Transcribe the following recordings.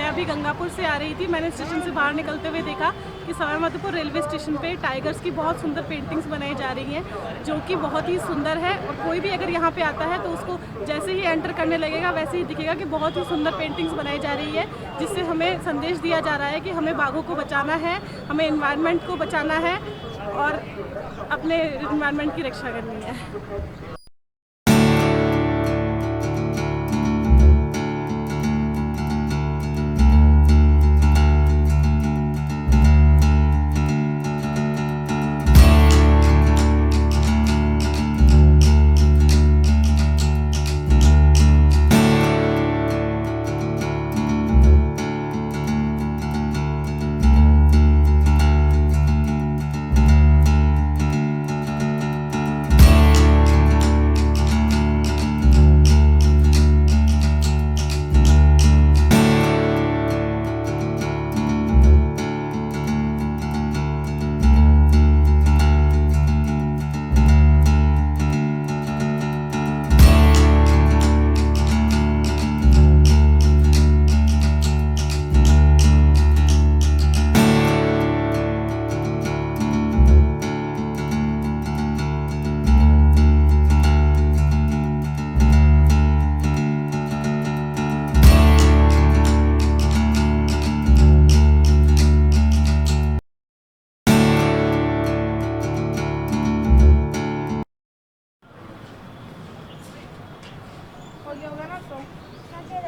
मैं अभी गंगापुर से आ रही थी। मैंने स्टेशन से बाहर निकलते हुए देखा कि सवाई माधोपुर रेलवे स्टेशन पे टाइगर्स की बहुत सुंदर पेंटिंग्स बनाई जा रही हैं, जो कि बहुत ही सुंदर है। और कोई भी अगर यहाँ पे आता है तो उसको जैसे ही एंटर करने लगेगा वैसे ही दिखेगा कि बहुत ही सुंदर पेंटिंग्स बनाई जा रही है, जिससे हमें संदेश दिया जा रहा है कि हमें बाघों को बचाना है, हमें एनवायरनमेंट को बचाना है और अपने एनवायरनमेंट की रक्षा करनी है।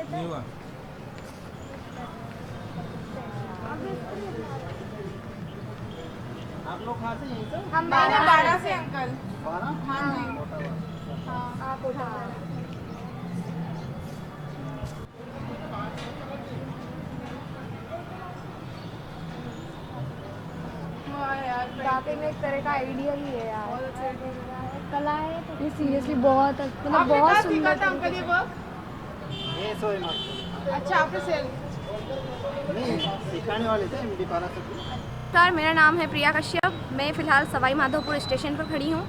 नहीं हुआ। आप लोग कहाँ से? यहीं से? हम 12 से अंकल। 12? हाँ जी। हाँ आप उठा। वाकई में एक तरह का आइडिया ही है यार, कला है तो ये सीरियसली बहुत मतलब बहुत सुंदर अंकल ये वर्क। ये सोए मत। अच्छा आपने सेल। नहीं, सिखाने वाले थे MD पारा से। सर मेरा नाम है प्रिया कश्यप। मैं फ़िलहाल सवाई माधोपुर स्टेशन पर खड़ी हूँ।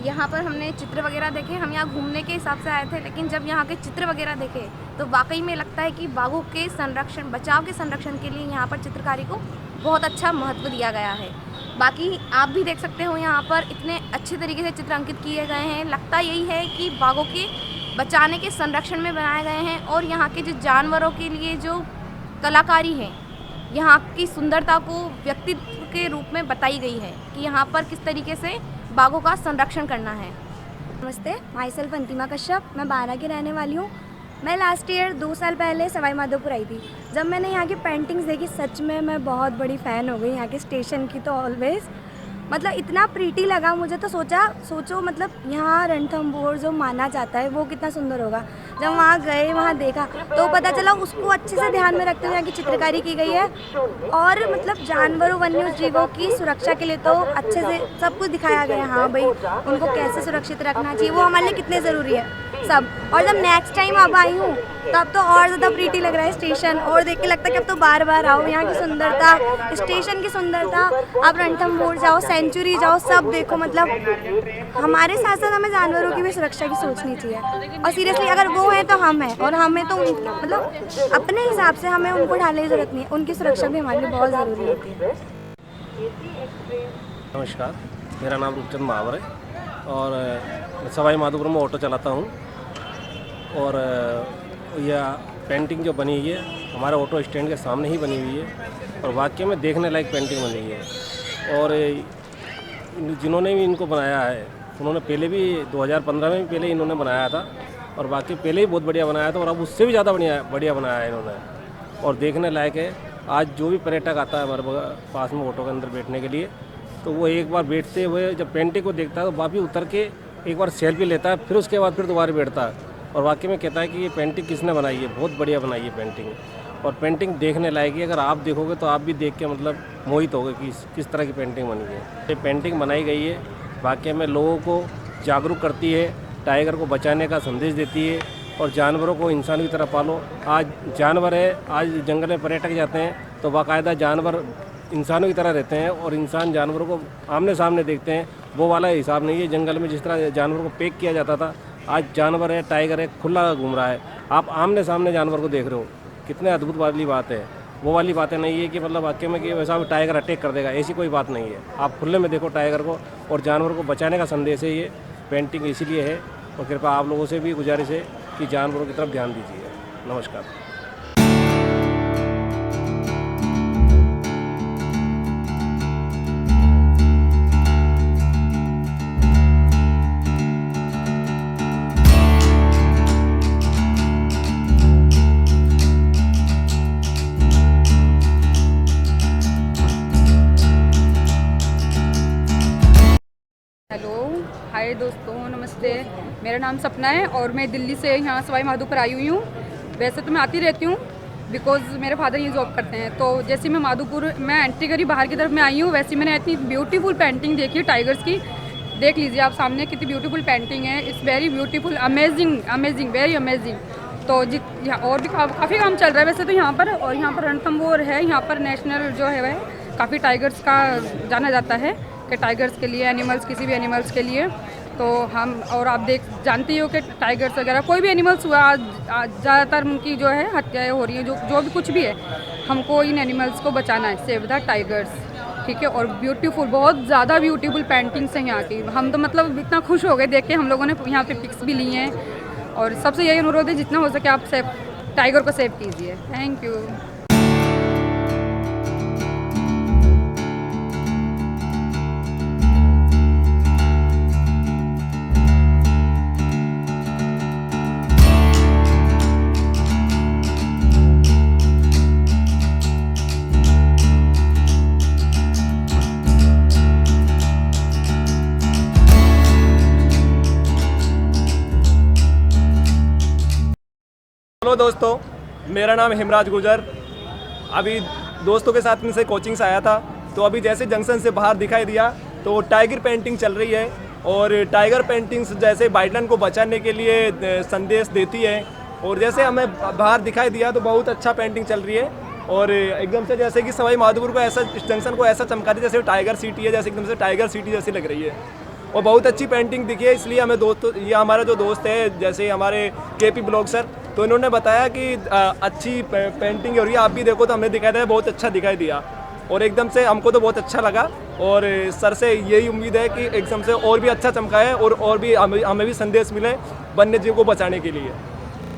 यहाँ पर हमने चित्र वगैरह देखे। हम यहाँ घूमने के हिसाब से आए थे, लेकिन जब यहाँ के चित्र वगैरह देखे तो वाकई में लगता है कि बाघों के संरक्षण, बचाव के संरक्षण के लिए यहाँ पर चित्रकारी को बहुत अच्छा महत्व दिया गया है। बाकी आप भी देख सकते हो यहाँ पर इतने अच्छे तरीके से चित्र अंकित किए गए हैं। लगता यही है कि बाघों के बचाने के संरक्षण में बनाए गए हैं। और यहाँ के जो जानवरों के लिए जो कलाकारी है, यहाँ की सुंदरता को व्यक्तित्व के रूप में बताई गई है कि यहाँ पर किस तरीके से बाघों का संरक्षण करना है। नमस्ते, माई सेल्फ अंतिमा कश्यप। मैं 12 की रहने वाली हूँ। मैं लास्ट ईयर 2 साल पहले सवाई माधोपुर आई थी। जब मैंने यहाँ की पेंटिंग्स देखी सच में मैं बहुत बड़ी फ़ैन हो गई यहाँ के स्टेशन की। तो ऑलवेज़ मतलब इतना प्रीटी लगा मुझे, तो सोचो मतलब यहाँ रणथंभौर जो माना जाता है वो कितना सुंदर होगा। जब वहाँ गए, वहाँ देखा तो पता चला उसको अच्छे से ध्यान में रखते हुए यहाँ की चित्रकारी की गई है। और मतलब जानवरों, वन्य जीवों की सुरक्षा के लिए तो अच्छे से सब कुछ दिखाया गया है। हाँ भाई, उनको कैसे सुरक्षित रखना चाहिए, वो हमारे लिए कितने ज़रूरी है सब। और जब नेक्स्ट टाइम अब आई हूँ तब तो और ज़्यादा प्रीटी लग रहा है स्टेशन, और देख के लगता है कि अब तो बार बार आओ। यहाँ की सुंदरता, स्टेशन की सुंदरता, आप रणथंभौर जाओ, सेंचुरी जाओ, सब देखो। मतलब हमारे साथ साथ हमें जानवरों की भी सुरक्षा की सोचनी चाहिए। और सीरियसली अगर वो है तो हम हैं, और हमें तो मतलब अपने हिसाब से हमें उनको ढालने की ज़रूरत नहीं है। उनकी सुरक्षा भी हमारे लिए बहुत ज़रूरी होती है। नमस्कार, मेरा नाम रूपचंद महावर है और मैं सवाई माधोपुर में ऑटो चलाता हूँ। और यह पेंटिंग जो बनी हुई है हमारे ऑटो स्टैंड के सामने ही बनी हुई है और वाकई में देखने लायक पेंटिंग बनी हुई है। और जिन्होंने भी इनको बनाया है उन्होंने पहले भी 2015 में भी पहले इन्होंने बनाया था, और बाकी पहले ही बहुत बढ़िया बनाया था, और अब उससे भी ज़्यादा बढ़िया बनाया है इन्होंने, और देखने लायक है। आज जो भी पर्यटक आता है हमारे पास में ऑटो के अंदर बैठने के लिए, तो वो एक बार बैठते हुए जब पेंटिंग को देखता है तो वापस उतर के एक बार सेल्फी लेता है, फिर उसके बाद फिर दोबारा बैठता है और वाकई में कहता है कि ये पेंटिंग किसने बनाई है, बहुत बढ़िया बनाई है पेंटिंग। और पेंटिंग देखने लायक है, अगर आप देखोगे तो आप भी देख के मतलब मोहित होगे कि किस तरह की पेंटिंग बनी है। ये पेंटिंग बनाई गई है वाकई में लोगों को जागरूक करती है, टाइगर को बचाने का संदेश देती है, और जानवरों को इंसान की तरह पालो। आज जानवर है, आज जंगल में पर्यटक जाते हैं तो बाकायदा जानवर इंसानों की तरह रहते हैं, और इंसान जानवरों को आमने सामने देखते हैं। वो वाला हिसाब नहीं है। जंगल में जिस तरह जानवर को पैक किया जाता था, आज जानवर है, टाइगर है, खुला घूम रहा है। आप आमने सामने जानवर को देख रहे हो, कितने अद्भुत वाली बात है। वो वाली बातें नहीं है कि मतलब वाक्य में कि वैसा टाइगर अटैक कर देगा, ऐसी कोई बात नहीं है। आप खुले में देखो टाइगर को, और जानवर को बचाने का संदेश है ये पेंटिंग, इसीलिए है। और कृपया आप लोगों से भी गुजारिश है कि जानवरों की तरफ ध्यान दीजिए। नमस्कार। हेलो, हाय दोस्तों, नमस्ते। मेरा नाम सपना है और मैं दिल्ली से यहाँ सवाई माधोपुर आई हुई हूँ। वैसे तो मैं आती रहती हूँ बिकॉज़ मेरे फादर ये जॉब करते हैं। तो जैसे मैं माधोपुर मैं एंट्री करी बाहर की तरफ मैं आई हूँ, वैसे मैंने इतनी ब्यूटीफुल पेंटिंग देखी टाइगर्स की। देख लीजिए आप सामने कितनी ब्यूटीफुल पेंटिंग है। It's very beautiful, amazing amazing, very amazing. तो यहाँ और भी काफ़ी काम चल रहा है वैसे तो यहाँ पर। और यहाँ पर रणथंभौर है, यहाँ पर नेशनल जो है वह काफ़ी टाइगर्स का जाना जाता है कि टाइगर्स के लिए, एनिमल्स, किसी भी एनिमल्स के लिए। तो हम और आप जानती हो कि टाइगर्स वगैरह कोई भी एनिमल्स हुआ आज ज़्यादातर उनकी जो है हत्याएं हो रही हैं, जो भी कुछ भी है। हमको इन एनिमल्स को बचाना है, सेव द टाइगर्स, ठीक है। और ब्यूटीफुल, बहुत ज़्यादा ब्यूटीफुल पेंटिंग्स हैं यहाँ की। हम तो मतलब इतना खुश हो गए देख के, हम लोगों ने यहाँ पे पिक्स भी ली हैं। और सबसे यही अनुरोध है जितना हो सके आप टाइगर को सेव कीजिए। Thank you. हेलो दोस्तों, मेरा नाम हिमराज गुजर। अभी दोस्तों के साथ में से कोचिंग से आया था, तो अभी जैसे जंक्शन से बाहर दिखाई दिया तो टाइगर पेंटिंग चल रही है। और टाइगर पेंटिंग्स जैसे वाइल्डलाइफ को बचाने के लिए संदेश देती है। और जैसे हमें बाहर दिखाई दिया तो बहुत अच्छा पेंटिंग चल रही है। और एकदम से जैसे कि सवाई माधोपुर को ऐसा, इस जंक्शन को ऐसा चमका रही है जैसे टाइगर सिटी है, जैसे एकदम से टाइगर सिटी जैसी लग रही है। और बहुत अच्छी पेंटिंग दिखी है, इसलिए हमें दोस्तों, ये हमारा जो दोस्त है जैसे हमारे केपी ब्लॉग सर, तो इन्होंने बताया कि अच्छी पेंटिंग हो रही है, आप भी देखो। तो हमें दिखाई दिया, बहुत अच्छा दिखाई दिया और एकदम से हमको तो बहुत अच्छा लगा। और सर से यही उम्मीद है कि एकदम से और भी अच्छा चमकाए और भी हमें भी संदेश मिले वन्य जीव को बचाने के लिए।